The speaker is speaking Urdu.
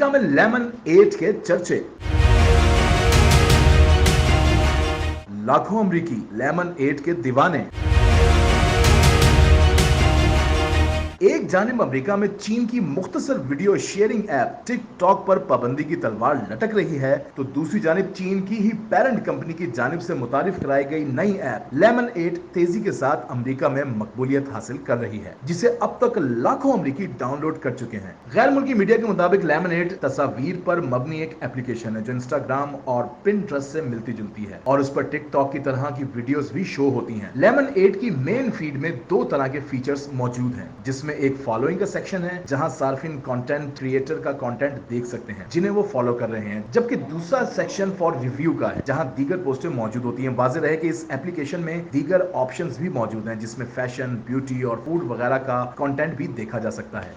امریکہ میں لیمن 8 کے چرچے، لاکھوں امریکی لیمن 8 کے دیوانے۔ ایک جانب امریکہ میں چین کی مختصر ویڈیو شیئرنگ ایپ ٹک ٹاک پر پابندی کی تلوار لٹک رہی ہے، تو دوسری جانب چین کی ہی پیرنٹ کمپنی کی جانب سے متعارف کرائی گئی نئی ایپ لیمن 8 تیزی کے ساتھ امریکہ میں مقبولیت حاصل کر رہی ہے، جسے اب تک لاکھوں امریکی ڈاؤن لوڈ کر چکے ہیں۔ غیر ملکی میڈیا کے مطابق لیمن 8 تصاویر پر مبنی ایک ایپلیکیشن ہے جو انسٹاگرام اور پنٹرسٹ سے ملتی جلتی ہے، اور اس پر ٹک ٹاک کی طرح کی ویڈیوز بھی شو ہوتی ہیں۔ لیمن 8 کی مین فیڈ میں دو طرح کے فیچرز موجود ہیں، جس میں ایک فالوئنگ کا سیکشن ہے جہاں صارفین کانٹینٹ کریٹر کا کانٹینٹ دیکھ سکتے ہیں جنہیں وہ فالو کر رہے ہیں، جبکہ دوسرا سیکشن فار ریویو کا ہے جہاں دیگر پوسٹیں موجود ہوتی ہیں۔ واضح رہے کہ اس ایپلیکیشن میں دیگر آپشنز بھی موجود ہیں جس میں فیشن، بیوٹی اور فوڈ وغیرہ کا کانٹینٹ بھی دیکھا جا سکتا ہے۔